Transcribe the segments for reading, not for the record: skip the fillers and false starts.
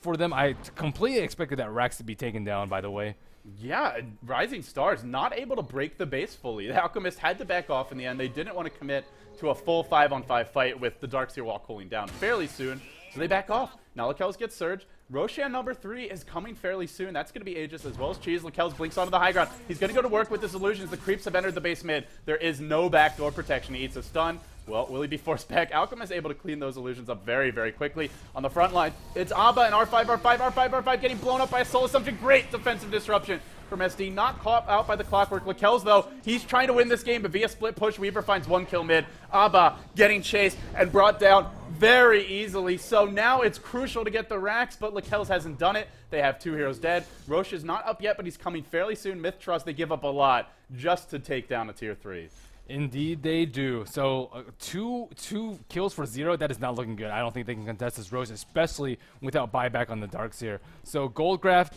for them. I completely expected that Rax to be taken down, by the way. Yeah, Rising Stars not able to break the base fully. The Alchemist had to back off in the end. They didn't want to commit to a full 5-on-5 fight with the Darkseer wall cooling down fairly soon, so they back off. Now Lakelz gets Surge. Roshan number 3 is coming fairly soon. That's going to be Aegis as well as Cheese. Lakelz blinks onto the high ground. He's going to go to work with his illusions. The creeps have entered the base mid. There is no backdoor protection. He eats a stun. Well, will he be forced back? Alchemist able to clean those illusions up very, very quickly. On the front line, it's Abba and R5, R5, R5, R5 getting blown up by a Soul Assumption. Great defensive disruption from SD. Not caught out by the Clockwork. Lakelz, though, he's trying to win this game, but via split push, Weaver finds 1 kill mid. Abba getting chased and brought down very easily. So now it's crucial to get the racks, but Lakelz hasn't done it. They have 2 heroes dead. Roche is not up yet, but he's coming fairly soon. MiTH.Trust, they give up a lot just to take down a tier 3. Indeed they do. So two kills for 0, that is not looking good. I don't think they can contest this Roche, especially without buyback on the Darkseer. So Goldgraph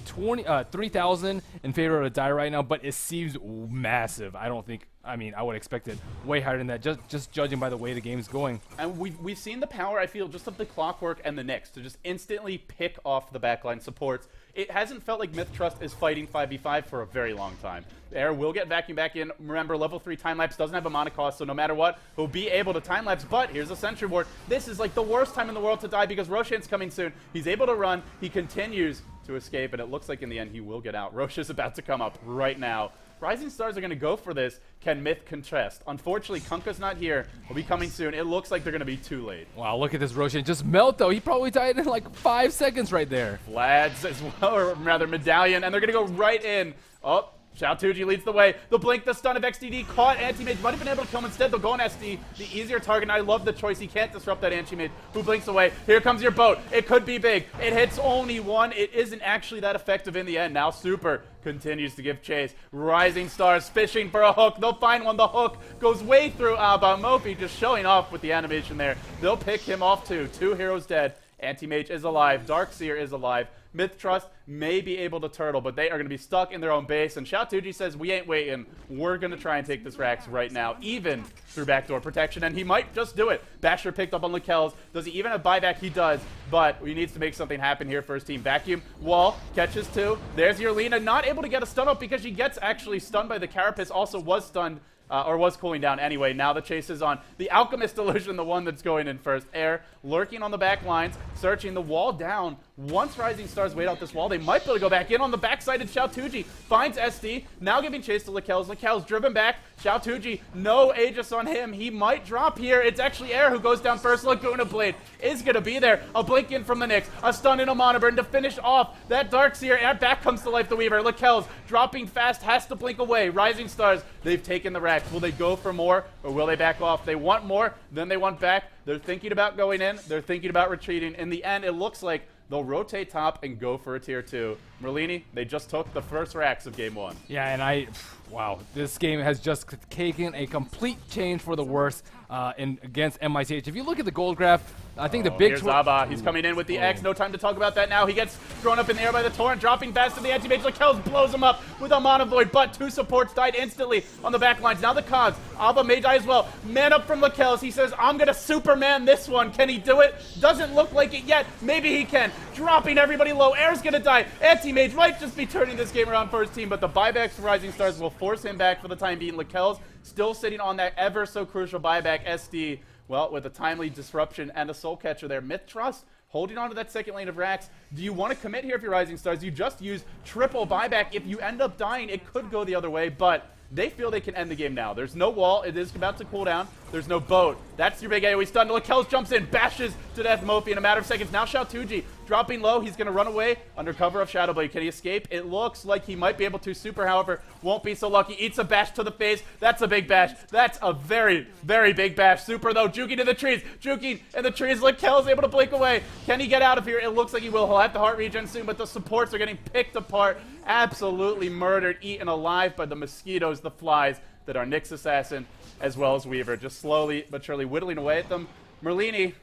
3,000 in favor of a die right now, but it seems massive. I would expect it way higher than that, just judging by the way the game's going. And we've seen the power, I feel, just of the Clockwork and the Nyx to just instantly pick off the backline supports. It hasn't felt like MiTH.Trust is fighting 5v5 for a very long time. Air will get vacuum back in. Remember, level 3 time-lapse doesn't have a mana cost, so no matter what, he'll be able to time-lapse. But here's a Sentry Ward. This is like the worst time in the world to die because Roshan's coming soon. He's able to run. He continues to escape, and it looks like in the end he will get out. Roche is about to come up right now. Rising Stars are going to go for this. Can Myth contest? Unfortunately, Kunkka's not here. He'll be coming soon. It looks like they're going to be too late. Wow, look at this Roshan just melt, though. He probably died in like 5 seconds right there. Vlads as well, or rather Medallion, and they're going to go right in. Oh, Xiaotuji leads the way. The blink, the stun of XDD caught Anti-Mage. Might have been able to kill him instead. They'll go on SD, the easier target. And I love the choice. He can't disrupt that Anti-Mage who blinks away. Here comes your boat. It could be big. It hits only 1. It isn't actually that effective in the end. Now Super continues to give chase. Rising Stars fishing for a hook. They'll find one. The hook goes way through Abba. Mopi just showing off with the animation there. They'll pick him off too. 2 heroes dead. Anti-Mage is alive. Darkseer is alive. MiTH.Trust may be able to turtle, but they are going to be stuck in their own base. And Xiaotuji says, we ain't waiting. We're going to try and take this Rax right now, even through backdoor protection. And he might just do it. Basher picked up on Lakelz. Does he even have buyback? He does. But he needs to make something happen here for his team. Vacuum, wall, catches 2. There's your Lena. Not able to get a stun up because she gets actually stunned by the Carapace. Also was stunned. Or was cooling down anyway. Now the chase is on. The Alchemist illusion, the one that's going in first. Air lurking on the back lines, searching the wall down. Once Rising Stars wait out this wall, they might be able to go back in on the backside. And Xiaotuji finds SD. Now giving chase to Lakelz. Lakelz driven back. Xiaotuji, no Aegis on him. He might drop here. It's actually Air who goes down first. Laguna Blade is going to be there. A blink in from the Nyx. A stun in a Mana Burn to finish off that Darkseer. And back comes to life the Weaver. Lakelz dropping fast, has to blink away. Rising Stars, they've taken the Rax. Will they go for more or will they back off? They want more, then they want back. They're thinking about going in. They're thinking about retreating. In the end, it looks like they'll rotate top and go for a tier 2. Merlini, they just took the first Rax of game 1. Yeah, and wow, this game has just taken a complete change for the worse against MiTH. If you look at the gold graph, I think the big... Here's Abba. He's coming in with the X. No time to talk about that now. He gets thrown up in the air by the Torrent, dropping fast to the Anti-Mage. Lakelz blows him up with a Mana Void, but 2 supports died instantly on the back lines. Now the Cogs. Abba may die as well. Man up from Lakelz. He says, I'm going to Superman this one. Can he do it? Doesn't look like it yet. Maybe he can. Dropping everybody low. Air's going to die. Anti-Mage might just be turning this game around for his team, but the buybacks from Rising Stars will force him back for the time being. Lakelz still sitting on that ever so crucial buyback. SD, well, with a timely disruption and a soul catcher there. MiTH.Trust holding on to that second lane of Rax. Do you want to commit here if you're Rising Stars? You just use triple buyback. If you end up dying, it could go the other way, but they feel they can end the game now. There's no wall. It is about to cool down. There's no boat. That's your big AoE stun. Lakelz jumps in, bashes to death Mofi in a matter of seconds. Now Xiaotuji dropping low. He's going to run away under cover of Shadowblade. Can he escape? It looks like he might be able to. Super, however, won't be so lucky. Eats a bash to the face. That's a big bash. That's a very, very big bash. Super, though, juking in the trees. Juking in the trees. Lakelz able to blink away. Can he get out of here? It looks like he will. He'll have the heart regen soon, but the supports are getting picked apart. Absolutely murdered, eaten alive by the mosquitoes, the flies that are Nyx Assassin as well as Weaver. Just slowly but surely whittling away at them. Merlini,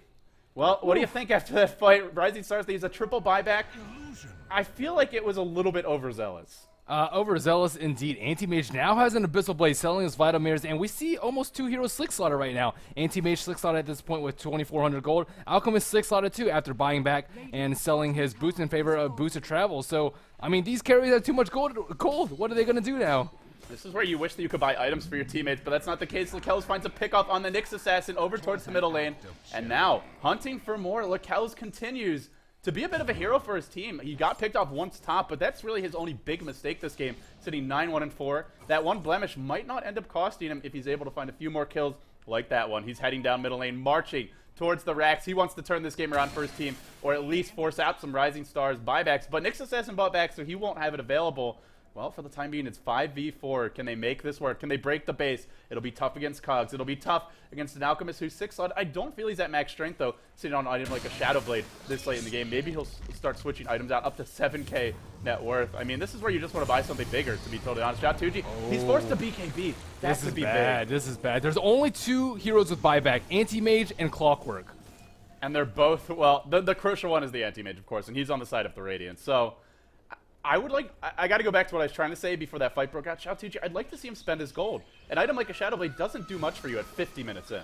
well, what do you think after that fight? Rising Stars, they use a triple buyback. I feel like it was a little bit overzealous. Overzealous indeed. Anti-Mage now has an Abyssal Blade selling his Vital Mirrors, and we see almost 2 heroes Slick Slaughter right now. Anti-Mage Slick Slaughter at this point with 2,400 gold. Alchemist Slick Slaughter too after buying back and selling his boots in favor of Boots of Travel. So, I mean, these carries have too much gold. What are they going to do now? This is where you wish that you could buy items for your teammates, but that's not the case. Lakelz finds a pickoff on the Nyx Assassin over towards the middle lane. And now, hunting for more, Lakelz continues to be a bit of a hero for his team. He got picked off once top, but that's really his only big mistake this game, sitting 9-1-4. That one blemish might not end up costing him if he's able to find a few more kills like that one. He's heading down middle lane, marching towards the racks. He wants to turn this game around for his team, or at least force out some Rising Stars buybacks. But Nyx Assassin bought back, so he won't have it available. Well, for the time being, it's 5v4. Can they make this work? Can they break the base? It'll be tough against Cogs. It'll be tough against an Alchemist who's 6-slot. I don't feel he's at max strength, though, sitting on an item like a Shadow Blade this late in the game. Maybe he'll start switching items out up to 7k net worth. I mean, this is where you just want to buy something bigger, to be totally honest. Shatuji, he's forced to BKB. That could be big. This is bad. There's only 2 heroes with buyback, Anti-Mage and Clockwork. And they're both, well, the crucial one is the Anti-Mage, of course, and he's on the side of the Radiant. So I got to go back to what I was trying to say before that fight broke out. Shao-Tuji, I'd like to see him spend his gold. An item like a Shadow Blade doesn't do much for you at 50 minutes in.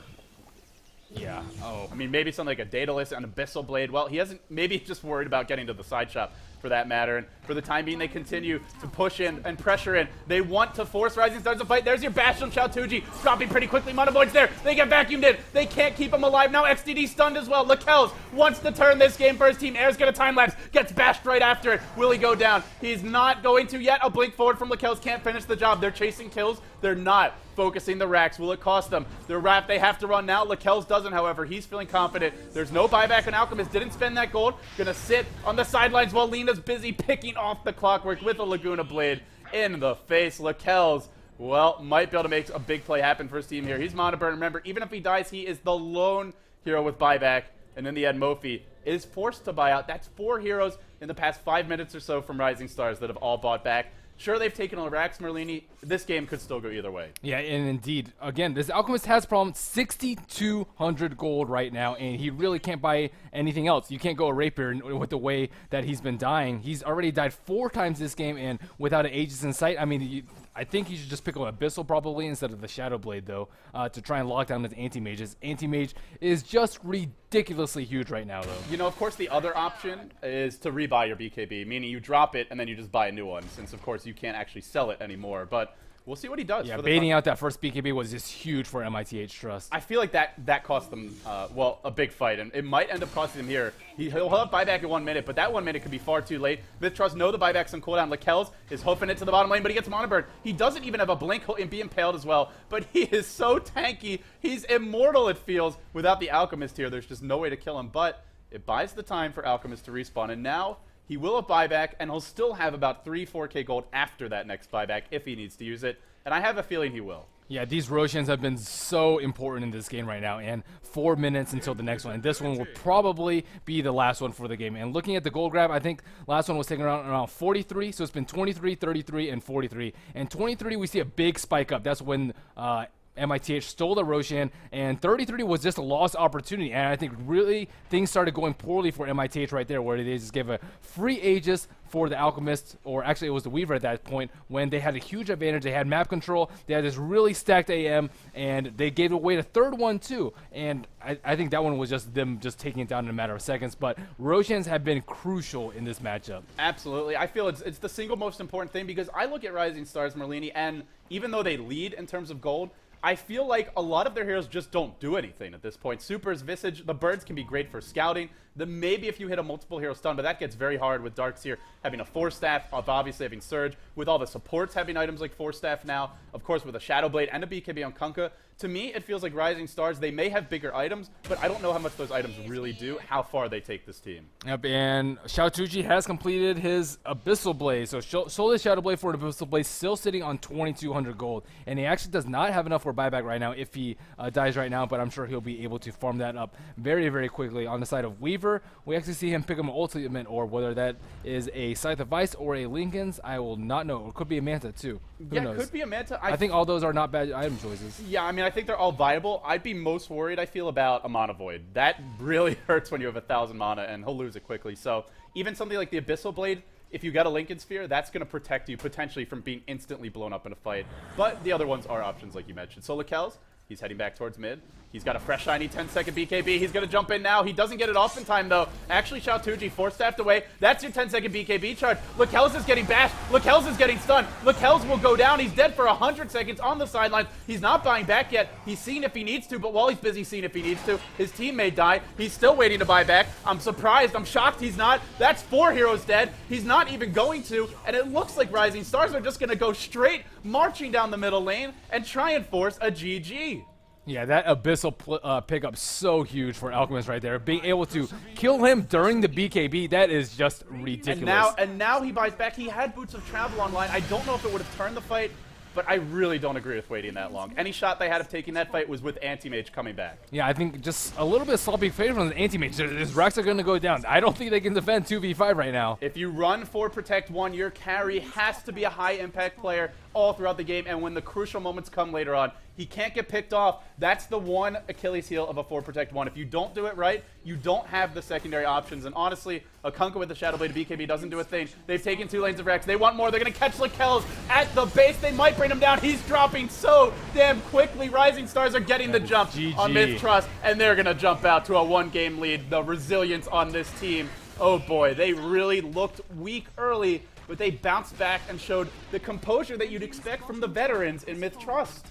Yeah. Oh. I mean, maybe something like a Daedalus, an Abyssal Blade. Well, he hasn't, maybe just worried about getting to the side shop for that matter. And for the time being, they continue to push in and pressure in. They want to force Rising Stars to fight. There's your bash from Shao-Tuji, dropping pretty quickly. Monovoid's there. They get vacuumed in. They can't keep him alive. Now XDD stunned as well. Lakelz wants to turn this game for his team. Air's gonna time lapse. Gets bashed right after it. Will he go down? He's not going to yet. A blink forward from Lakelz can't finish the job. They're chasing kills. They're not focusing the racks. Will it cost them? They're wrapped. They have to run now. Lakelz doesn't, however. He's feeling confident. There's no buyback, and Alchemist didn't spend that gold. Gonna sit on the sidelines while Lena's busy picking off the Clockwork with a Laguna Blade in the face. Lakelz, well, might be able to make a big play happen for his team here. He's Mana Burn. Remember, even if he dies, he is the lone hero with buyback. And in the end, Mofi is forced to buy out. That's 4 heroes in the past 5 minutes or so from Rising Stars that have all bought back. Sure, they've taken on racks, Merlini. This game could still go either way. Yeah, and indeed, again, this Alchemist has a problem. 6,200 gold right now, and he really can't buy anything else. You can't go a Rapier with the way that he's been dying. He's already died 4 times this game, and without an Aegis in sight. I mean, I think he should just pick up Abyssal probably instead of the Shadow Blade, though, to try and lock down his Anti-Mages. Anti-Mage is just ridiculously huge right now, though. You know, of course, the other option is to rebuy your BKB, meaning you drop it and then you just buy a new one, since, of course, you can't actually sell it anymore. But we'll see what he does. Yeah, baiting out that first BKB was just huge for MiTH.Trust. I feel like that cost them, well, a big fight, and it might end up costing him here. He'll have buyback in 1 minute, but that 1 minute could be far too late. MiTH.Trust know the buyback's on cooldown. Lakelz is hoofing it to the bottom lane, but he gets Mana Burn. He doesn't even have a blink. He'll be impaled as well, but he is so tanky. He's immortal, it feels, without the Alchemist here. There's just no way to kill him, but it buys the time for Alchemist to respawn, and now he will have buyback, and he'll still have about 3-4k gold after that next buyback if he needs to use it, and I have a feeling he will. Yeah, these Roshians have been so important in this game right now, and 4 minutes until the next one. And this one will probably be the last one for the game. And looking at the gold grab, I think last one was taking around 43, so it's been 23, 33, and 43. And 23, we see a big spike up. That's when MiTH stole the Roshan, and 33 was just a lost opportunity, and I think really things started going poorly for MiTH right there, where they just gave a free Aegis for the Alchemist, or actually it was the Weaver at that point, when they had a huge advantage. They had map control, they had this really stacked AM, and they gave away the third one too, and I think that one was just them just taking it down in a matter of seconds, but Roshans have been crucial in this matchup. Absolutely. I feel it's the single most important thing, because I look at Rising Stars, Merlini, and even though they lead in terms of gold, I feel like a lot of their heroes just don't do anything at this point. Supers, Visage, the birds can be great for scouting. Maybe if you hit a multiple hero stun, but that gets very hard with Darkseer having a 4-staff, of obviously having Surge, with all the supports having items like 4-staff now, of course with a Shadow Blade and a BKB on Kunkka. To me, it feels like Rising Stars, they may have bigger items, but I don't know how much those items really do, how far they take this team. Yep, and Shao-Tuji has completed his Abyssal Blade. So sold his Shadow Blade for an Abyssal Blade, still sitting on 2,200 gold. And he actually does not have enough for buyback right now if he dies right now, but I'm sure he'll be able to farm that up very, very quickly. On the side of Weaver, we actually see him pick up an ultimate, or whether that is a Scythe of Vice or a Lincoln's, I will not know. It could be a Manta too. Who knows? It could be a Manta. I think all those are not bad item choices. Yeah, I mean, I think they're all viable. I'd be most worried, I feel, about a Mana Void. That really hurts when you have 1,000 mana, and he'll lose it quickly. So even something like the Abyssal Blade if you got a Lincoln Sphere, that's going to protect you potentially from being instantly blown up in a fight. But the other ones are options like you mentioned. So Lakelz, he's heading back towards mid. He's got a fresh, shiny 10-second BKB. He's going to jump in now. He doesn't get it off in time, though. Actually, Xiaotuji force-staffed away. That's your 10-second BKB charge. Lakelz is getting bashed. Lakelz is getting stunned. Lakelz will go down. He's dead for 100 seconds on the sidelines. He's not buying back yet. He's seen if he needs to, but while he's busy seeing if he needs to, his team may die. He's still waiting to buy back. I'm surprised. I'm shocked he's not. That's 4 heroes dead. He's not even going to, and it looks like Rising Stars are just going to go straight marching down the middle lane and try and force a GG. Yeah, that Abyssal pickup so huge for Alchemist right there. Being able to kill him during the BKB, that is just ridiculous. And now he buys back. He had Boots of Travel online. I don't know if it would have turned the fight, but I really don't agree with waiting that long. Any shot they had of taking that fight was with Anti-Mage coming back. Yeah, I think just a little bit of sloppy play from the Anti-Mage. His racks are going to go down. I don't think they can defend 2v5 right now. If you run for Protect 1, your carry has to be a high-impact player all throughout the game, and when the crucial moments come later on, he can't get picked off. That's the one Achilles heel of a 4 Protect 1. If you don't do it right, you don't have the secondary options. And honestly, a Kunkka with the Shadow Blade BKB doesn't do a thing. They've taken 2 lanes of Rex. They want more. They're going to catch Lakelz at the base. They might bring him down. He's dropping so damn quickly. Rising Stars are getting the jump on MiTH.Trust, and they're going to jump out to a 1-game lead. The resilience on this team. Oh boy, they really looked weak early, but they bounced back and showed the composure that you'd expect from the veterans in MiTH.Trust.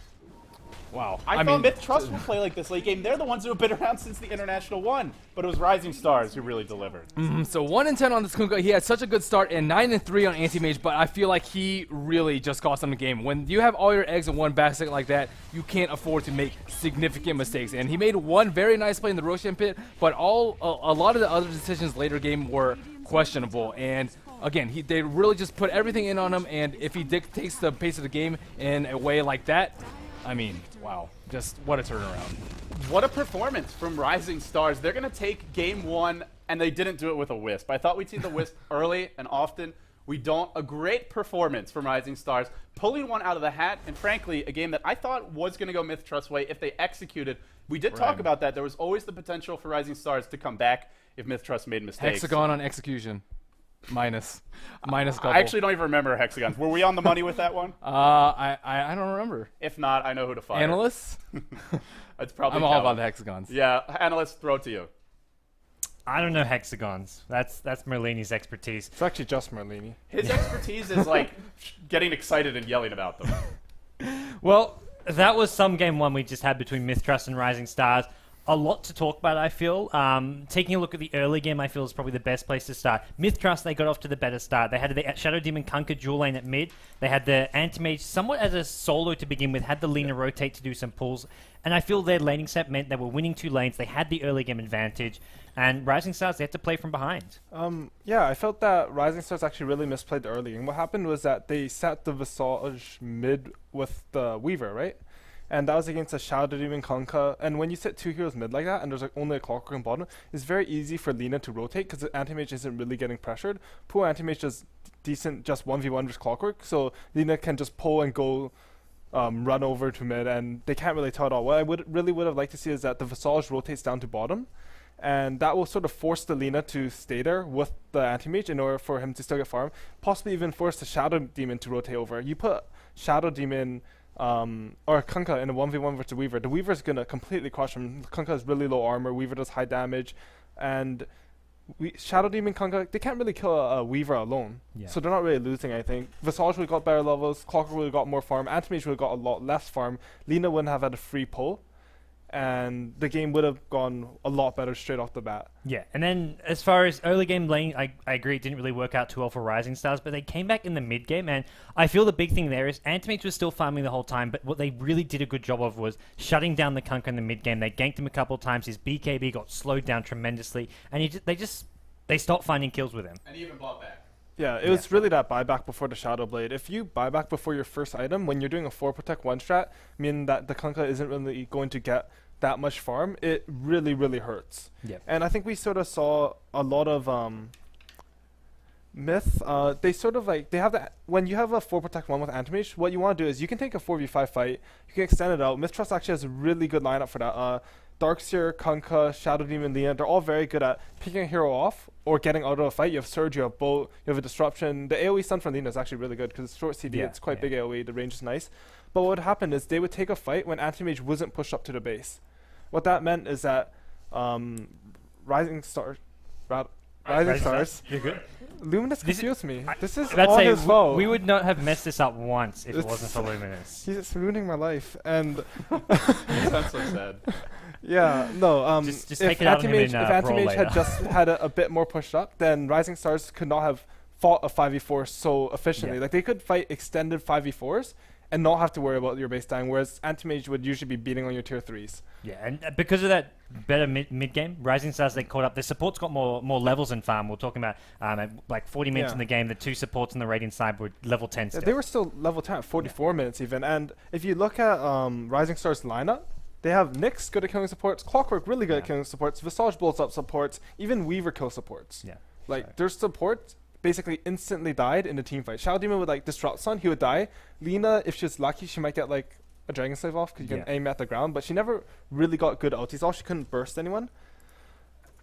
Wow. I thought MiTH.Trust would play like this late game. They're the ones who have been around since the International 1, but it was Rising Stars who really delivered. So 1-10 on this Kunkka. He had such a good start, and 9-3 on Anti-Mage, but I feel like he really just cost him the game. When you have all your eggs in one basket like that, you can't afford to make significant mistakes. And he made one very nice play in the Roshan pit, but a lot of the other decisions later game were questionable. And again, they really just put everything in on him, and if he dictates the pace of the game in a way like that, I mean, wow, just what a turnaround. What a performance from Rising Stars. They're going to take game 1, and they didn't do it with a Wisp. I thought we'd see the Wisp early and often. We don't. A great performance from Rising Stars, pulling one out of the hat, and frankly, a game that I thought was going to go MiTH.Trust's way if they executed. We did talk about that. There was always the potential for Rising Stars to come back if MiTH.Trust made mistakes. Hexagon on execution. Minus couple. I actually don't even remember hexagons. Were we on the money with that one? I don't remember. If not, I know who to fire. Analysts? It's probably I'm all about the hexagons. Yeah, analysts, throw it to you. I don't know hexagons. That's Merlini's expertise. It's actually just Merlini. His expertise is like getting excited and yelling about them. Well, that was some game 1 we just had between MiTH.Trust and Rising Stars. A lot to talk about, I feel. Taking a look at the early game, I feel, is probably the best place to start. MiTH.Trust, they got off to the better start. They had the Shadow Demon Kunkka dual lane at mid. They had the Anti-Mage somewhat as a solo to begin with, had the Lina rotate to do some pulls. And I feel their laning set meant they were winning 2 lanes. They had the early game advantage. And Rising Stars, they had to play from behind. Yeah, I felt that Rising Stars actually really misplayed the early game. What happened was that they sat the Visage mid with the Weaver, right? And that was against a Shadow Demon Kunkka. And when you sit 2 heroes mid like that, and there's like only a Clockwork on bottom, it's very easy for Lina to rotate because the Anti-Mage isn't really getting pressured. Poor Anti-Mage does decent just 1v1 with Clockwork, so Lina can just pull and go run over to mid, and they can't really tell at all. What I really would have liked to see is that the Visage rotates down to bottom, and that will sort of force the Lina to stay there with the Anti-Mage in order for him to still get farm, possibly even force the Shadow Demon to rotate over. You put Shadow Demon or Kunkka in a 1v1 versus Weaver, the Weaver is going to completely crush him. Kunkka has really low armor, Weaver does high damage, and Shadow Demon Kunkka, they can't really kill a Weaver alone, so they're not really losing anything. Visage would have got better levels, Clockwork would have got more farm, Anti-Mage would have got a lot less farm, Lina wouldn't have had a free pull, and the game would have gone a lot better straight off the bat. Yeah, and then as far as early game lane, I agree it didn't really work out too well for Rising Stars, but they came back in the mid game, and I feel the big thing there is Anti-Mage was still farming the whole time, but what they really did a good job of was shutting down the Kunkka in the mid game. They ganked him a couple of times, his BKB got slowed down tremendously, and they stopped finding kills with him. And he even bought back. Yeah, it was really that buyback before the Shadow Blade. If you buy back before your first item, when you're doing a 4 Protect 1 strat, meaning that the Kunkka isn't really going to get that much farm, it really, really hurts. Yep. And I think we sort of saw a lot of MiTH, they sort of like, they have that, when you have a 4 Protect 1 with Anti-Mage, what you want to do is you can take a 4v5 fight, you can extend it out. MiTH.Trust actually has a really good lineup for that. Darkseer, Kunkka, Shadow Demon, Lina, they're all very good at picking a hero off or getting out of a fight. You have Surge, you have Bolt, you have a Disruption. The AoE stun from Lina is actually really good because it's short CD, it's quite big AoE, the range is nice. But what would happen is they would take a fight when Anti-Mage wasn't pushed up to the base. What that meant is that Rising Stars... Rising Stars... You're good? Luminous confused me. This is Let's all say his fault. we would not have messed this up once if it wasn't for Luminous. He's ruining my life. And... That's so sad. Yeah, no. Just if take it out on him in Anti-Mage Brawl had later. just had a bit more pushed up, then Rising Stars could not have fought a 5v4 so efficiently. Yeah. Like, they could fight extended 5v4s and not have to worry about your base dying, whereas Anti-Mage would usually be beating on your tier 3s. Yeah, and because of that better mid game, Rising Stars, they caught up. Their support's got more levels in farm. We're talking about at like 40 minutes in the game. The 2 supports on the Radiant side were level 10 still. They were still level 10 at 44 minutes even. And if you look at Rising Stars lineup, they have Nyx good at killing supports, Clockwork really good at killing supports, Visage bolts up supports, even Weaver kill supports. Yeah. Like, their support basically instantly died in the team fight. Shadow Demon would like disrupt Sun, he would die. Lina, if she's lucky, she might get like a Dragon Slave off because you can aim at the ground, but she never really got good ultis off. She couldn't burst anyone.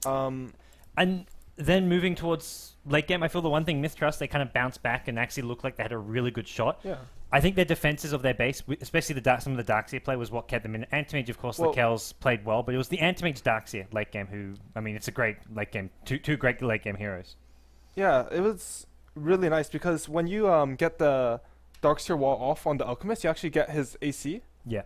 And then moving towards late game, I feel the one thing MiTH.Trust, they kind of bounced back and actually looked like they had a really good shot. Yeah. I think their defenses of their base, especially some of the Darkseer play, was what kept them in. Anti-Mage, of course, the Kells played well, but it was the Anti-Mage Darkseer late game who, I mean, it's a great late game, two great late game heroes. Yeah, it was really nice because when you get the Darkseer wall off on the Alchemist, you actually get his AC. Yeah.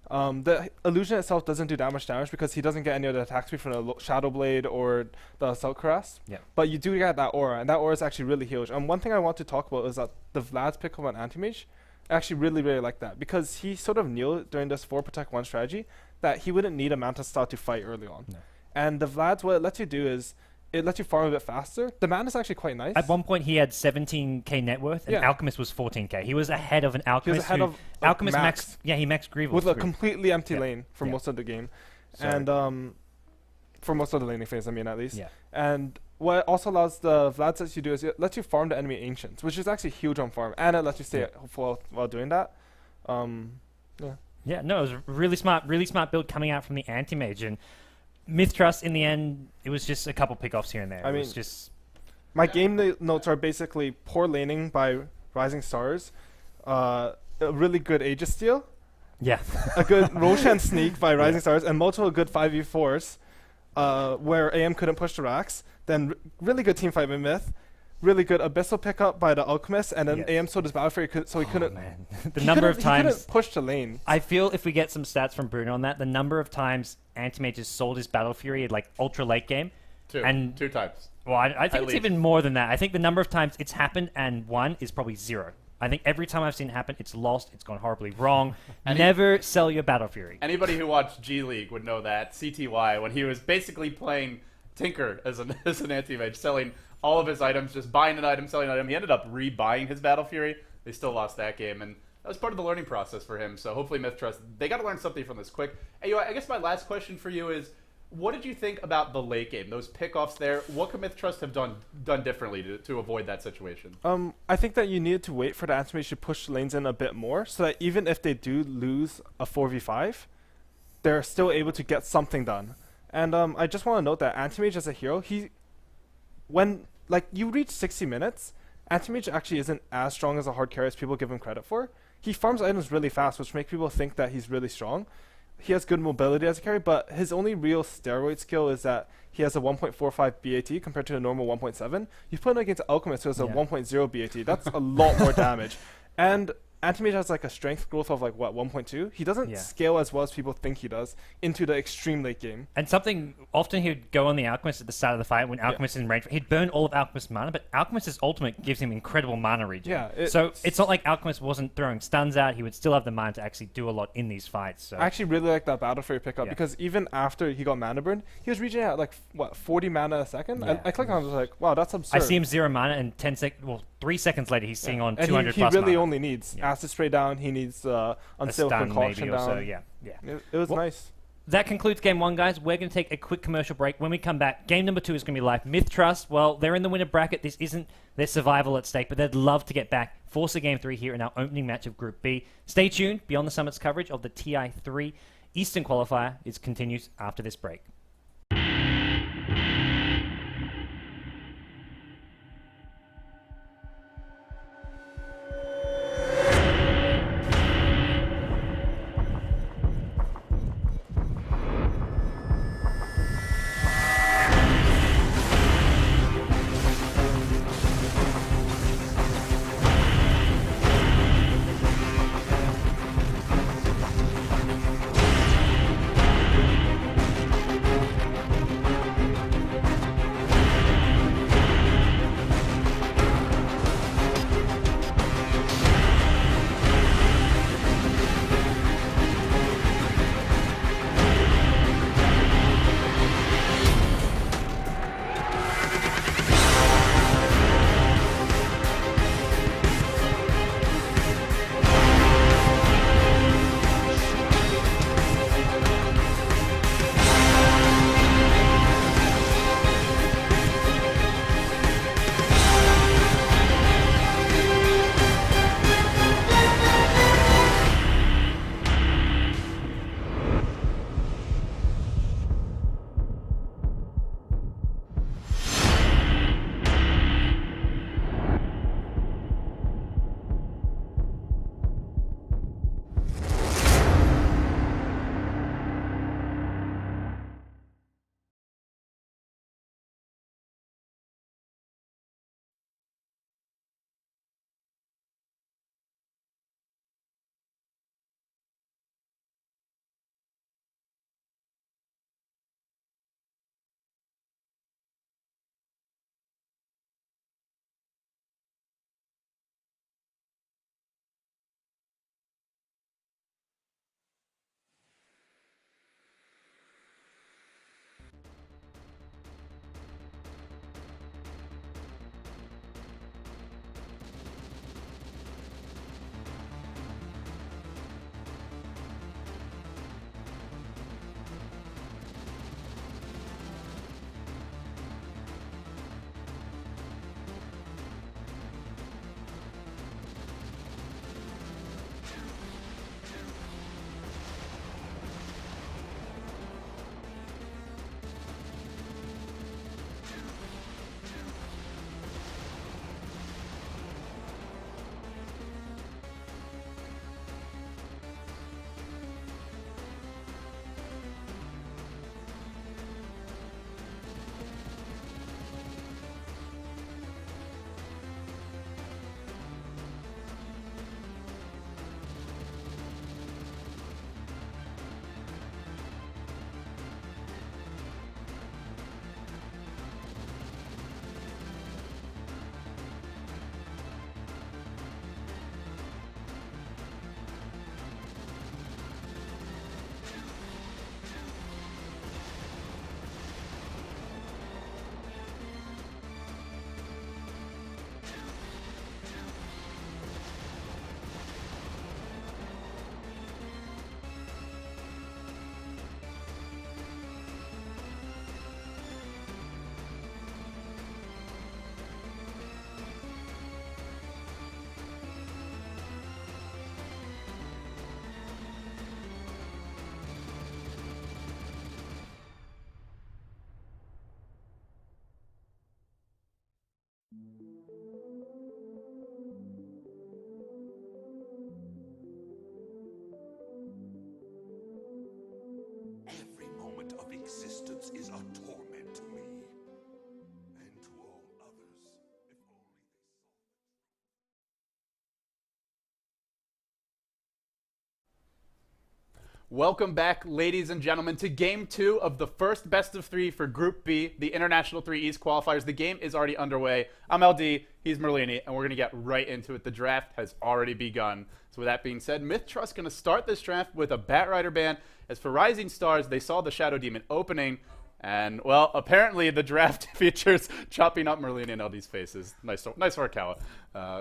The illusion itself doesn't do that much damage because he doesn't get any of the attack speed from the Shadow Blade or the Assault Cuirass. Yeah. But you do get that aura, and that aura is actually really huge. And one thing I want to talk about is that the Vlad's pick up on Anti-Mage, I actually really like that because he sort of knew during this 4 protect 1 strategy that he wouldn't need a Manta Style to fight early on. No. And the Vlad's, what it lets you do is it lets you farm a bit faster. The mana is actually quite nice. At one point, he had 17k net worth, and Alchemist was 14k. He was ahead of an Alchemist. He was ahead of Alchemist maxed. Yeah, he maxed Grievous with a completely empty lane for most of the game, and for most of the laning phase, I mean, at least. Yeah. And what it also allows the Vlad lets you do is it lets you farm the enemy Ancients, which is actually huge on farm, and it lets you stay full while doing that. Yeah, no, it was a really smart build coming out from the Anti-Mage, and MiTH.Trust, in the end, it was just a couple pickoffs here and there. It was just... My game notes are basically poor laning by Rising Stars, a really good Aegis steal, a good Roshan sneak by Rising Stars, and multiple good 5v4s where AM couldn't push the racks, then really good team fight by Myth, really good Abyssal pickup by the Alchemist, and then AM sold his Battle Fury so he couldn't... Man. The number of times... He couldn't push the lane. I feel if we get some stats from Bruno on that, the number of times Anti-Mage has sold his Battle Fury at like ultra late game. Two times. Well, I think it's even more than that. I think the number of times it's happened and won is probably 0. I think every time I've seen it happen, it's lost, it's gone horribly wrong. Never sell your Battle Fury. Anybody who watched G League would know that. CTY, when he was basically playing Tinker as an Anti-Mage, selling all of his items, just buying an item, selling an item. He ended up rebuying his Battle Fury. They still lost that game, and that was part of the learning process for him. So hopefully MiTH.Trust, they got to learn something from this quick. Hey, I guess my last question for you is, what did you think about the late game, those pickoffs there? What could MiTH.Trust have done differently to avoid that situation? I think that you needed to wait for the Anti-Mage to push lanes in a bit more, so that even if they do lose a 4v5, they're still able to get something done. And I just want to note that Anti-Mage as a hero, when you reach 60 minutes, Anti-Mage actually isn't as strong as a hard carry as people give him credit for. He farms items really fast, which makes people think that he's really strong. He has good mobility as a carry, but his only real steroid skill is that he has a 1.45 BAT compared to a normal 1.7. You put him against Alchemist, who has a 1.0 BAT. That's a lot more damage. And Anti-Mage has like a strength growth of 1.2. He doesn't scale as well as people think he does into the extreme late game. And something, often he would go on the Alchemist at the start of the fight when Alchemist is in range. He'd burn all of Alchemist's mana, but Alchemist's ultimate gives him incredible mana regen. Yeah, so it's not like Alchemist wasn't throwing stuns out. He would still have the mana to actually do a lot in these fights. So. I actually really like that Battle Fury pickup because even after he got mana burn, he was reaching at 40 mana a second. I clicked on it, I was like, wow, that's absurd. I see him 0 mana and 3 seconds later he's seeing on 200 and plus he really mana. only needs Acid Spray down, he needs Unstable Concoction down. So, It was nice. That concludes Game 1, guys. We're going to take a quick commercial break. When we come back, Game number 2 is going to be live. MiTH.Trust, well, they're in the winner bracket. This isn't their survival at stake, but they'd love to get back. Force a Game 3 here in our opening match of Group B. Stay tuned. Beyond the Summit's coverage of the TI3 Eastern Qualifier continues after this break. Every moment of existence is a torment to me, and to all others, if only they saw. Welcome back, ladies and gentlemen, to Game 2 of the first best of 3 for Group B, the International 3 East qualifiers. The game is already underway. I'm LD, he's Merlini, and we're going to get right into it. The draft has already begun. So with that being said, MiTH.Trust going to start this draft with a Batrider ban. As for Rising Stars, they saw the Shadow Demon opening, and, well, apparently the draft features chopping up Merlini and LD's faces. Nice for Kawa.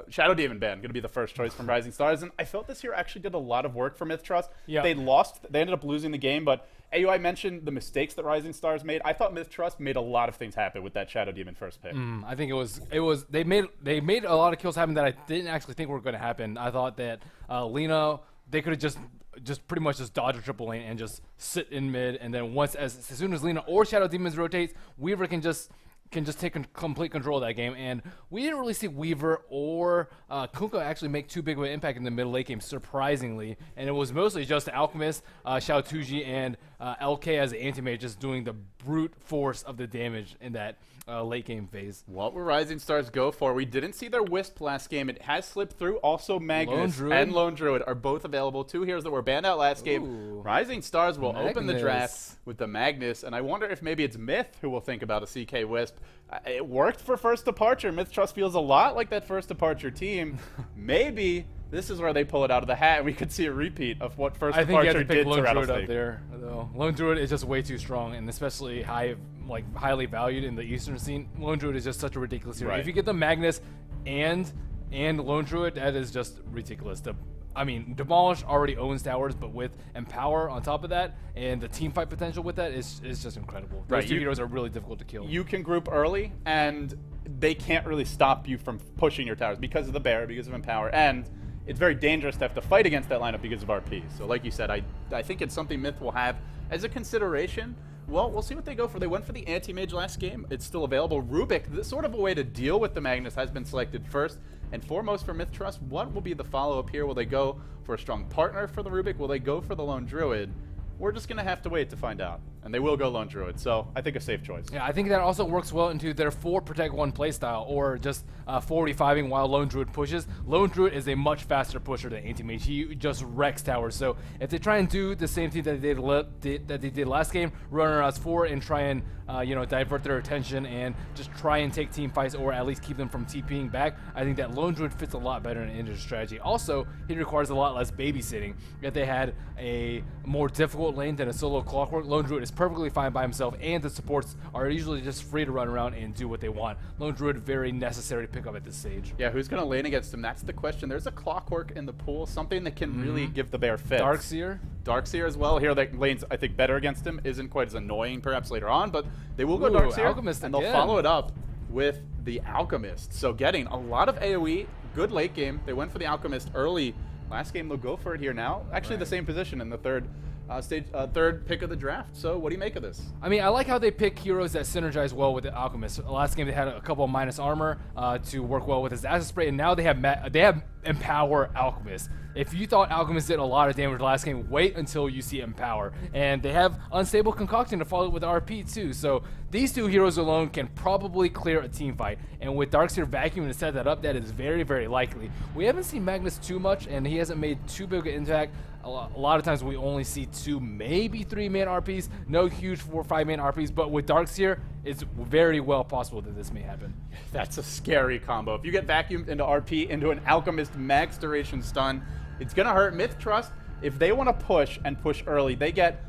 Shadow Demon ban, going to be the first choice from Rising Stars, and I felt this here actually did a lot of work for MiTH.Trust. Yeah. They ended up losing the game, but AUI mentioned the mistakes that Rising Stars made. I thought MiTH.Trust made a lot of things happen with that Shadow Demon first pick. I think it was they made a lot of kills happen that I didn't actually think were going to happen. I thought that Lena, they could have just just pretty much just dodge a triple lane and just sit in mid, and then as soon as Lina or Shadow Demons rotates, Weaver can just take complete control of that game. And we didn't really see Weaver or Kunkka actually make too big of an impact in the middle late game, surprisingly. And it was mostly just Alchemist, Xiao Tuji, and LK as the anti-mage just doing the brute force of the damage in that late game phase. What will Rising Stars go for? We didn't see their Wisp last game. It has slipped through. Also, Magnus and Lone Druid are both available. 2 heroes that were banned out last game. Rising Stars will open the draft with the Magnus, and I wonder if maybe it's Myth who will think about a CK Wisp. It worked for first departure. MiTH.Trust feels a lot like that first departure team. Maybe this is where they pull it out of the hat, and we could see a repeat of what first departure did to Lone Druid Rattlesnake. up there, though. Lone Druid is just way too strong, and especially highly valued in the Eastern scene. Lone Druid is just such a ridiculous hero. Right. If you get the Magnus and Lone Druid, that is just ridiculous. Demolish already owns towers, but with Empower on top of that, and the team fight potential with that is just incredible. Those two heroes are really difficult to kill. You can group early, and they can't really stop you from pushing your towers because of the Bear, because of Empower, and it's very dangerous to have to fight against that lineup because of RP. So like you said, I think it's something Myth will have as a consideration. Well, we'll see what they go for. They went for the anti-mage last game. It's still available. Rubik, sort of a way to deal with the Magnus, has been selected first and foremost for MiTH.Trust. What will be the follow-up here? Will they go for a strong partner for the Rubik? Will they go for the Lone Druid? We're just going to have to wait to find out. And they will go Lone Druid, so I think a safe choice. Yeah, I think that also works well into their 4 Protect 1 playstyle, or just 45ing while Lone Druid pushes. Lone Druid is a much faster pusher than Anti-Mage. He just wrecks towers. So if they try and do the same thing that they did last game, run around 4 and try and divert their attention and just try and take team fights, or at least keep them from TPing back, I think that Lone Druid fits a lot better in an Indra strategy. Also, he requires a lot less babysitting. If they had a more difficult lane than a solo Clockwork, Lone Druid is perfectly fine by himself, and the supports are usually just free to run around and do what they want. Lone Druid, very necessary to pick up at this stage. Yeah, who's going to lane against him? That's the question. There's a Clockwork in the pool, something that can really give the Bear fits. Darkseer as well. Here that lane's, I think, better against him. Isn't quite as annoying perhaps later on, but they will go Darkseer, Alchemist and they'll follow it up with the Alchemist. So getting a lot of AoE, good late game. They went for the Alchemist early. Last game, they'll go for it here now. Actually, the same position in the third pick of the draft. So what do you make of this? I mean, I like how they pick heroes that synergize well with the Alchemist. Last game they had a couple of minus armor to work well with his acid spray, and now they have Empower Alchemist. If you thought Alchemist did a lot of damage last game, wait until you see Empower. And they have Unstable Concoction to follow it with RP too. So these 2 heroes alone can probably clear a team fight. And with Darkseer vacuuming to set that up, that is very, very likely. We haven't seen Magnus too much, and he hasn't made too big an impact. A lot of times we only see 2, maybe 3 man RPs, no huge 4 or 5 man RPs, but with Darkseer, it's very well possible that this may happen. That's a scary combo. If you get vacuumed into RP, into an Alchemist max duration stun, it's going to hurt. MiTH.Trust, if they want to push and push early, they get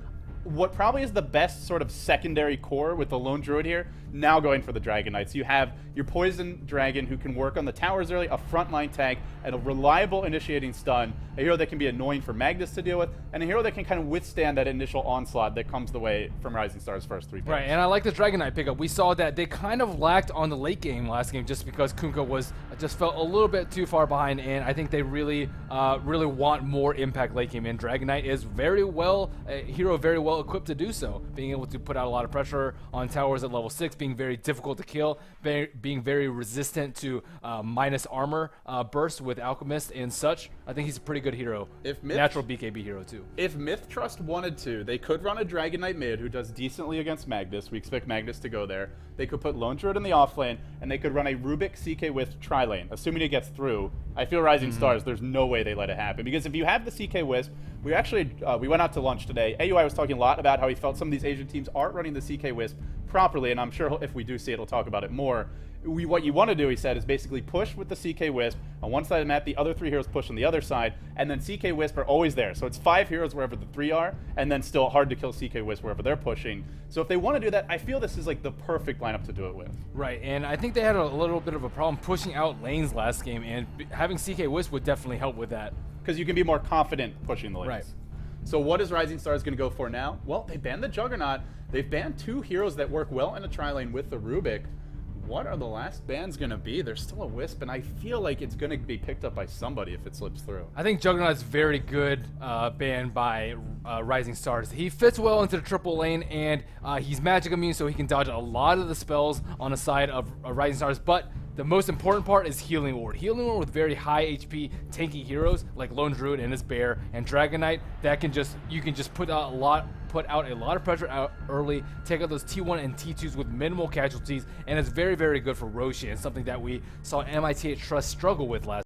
what probably is the best sort of secondary core with the Lone Druid here, now going for the Dragon Knight. So you have your Poison Dragon who can work on the towers early, a frontline tank, and a reliable initiating stun, a hero that can be annoying for Magnus to deal with, and a hero that can kind of withstand that initial onslaught that comes the way from Rising Stars' first 3 picks. Right, and I like the Dragon Knight pickup. We saw that they kind of lacked on the late game last game just because Kunkka just felt a little bit too far behind, and I think they really want more impact late game, and Dragon Knight is a hero very well equipped to do so, being able to put out a lot of pressure on towers at level 6, being very difficult to kill, being very resistant to minus armor bursts with Alchemist and such. I think he's a pretty good hero. Natural BKB hero too. If MiTH.Trust wanted to, they could run a Dragon Knight mid who does decently against Magnus. We expect Magnus to go there. They could put Lone Druid in the off lane, and they could run a Rubik CK Wisp tri lane, assuming it gets through. I feel Rising Stars, there's no way they let it happen, because if you have the CK Wisp, we went out to lunch today. AUI was talking a lot about how he felt some of these Asian teams aren't running the CK Wisp properly, and I'm sure if we do see it, he'll talk about it more. What you want to do, he said, is basically push with the CK Wisp on one side of the map, the other 3 heroes push on the other side, and then CK Wisp are always there. So it's 5 heroes wherever the 3 are, and then still hard to kill CK Wisp wherever they're pushing. So if they want to do that, I feel this is like the perfect lineup to do it with. Right, and I think they had a little bit of a problem pushing out lanes last game, and having CK Wisp would definitely help with that. Because you can be more confident pushing the lanes. Right. So what is Rising Stars going to go for now? Well, they banned the Juggernaut. They've banned 2 heroes that work well in a tri-lane with the Rubik. What are the last bans going to be? There's still a Wisp, and I feel like it's going to be picked up by somebody if it slips through. I think Juggernaut is very good ban by Rising Stars. He fits well into the triple lane, and he's magic immune, so he can dodge a lot of the spells on the side of Rising Stars. But the most important part is Healing Ward. Healing Ward with very high HP tanky heroes like Lone Druid and his Bear and Dragon Knight that can just put out a lot of pressure out early, take out those T1 and T2s with minimal casualties, and it's very, very good for Roshi and something that we saw MiTH.Trust struggle with last.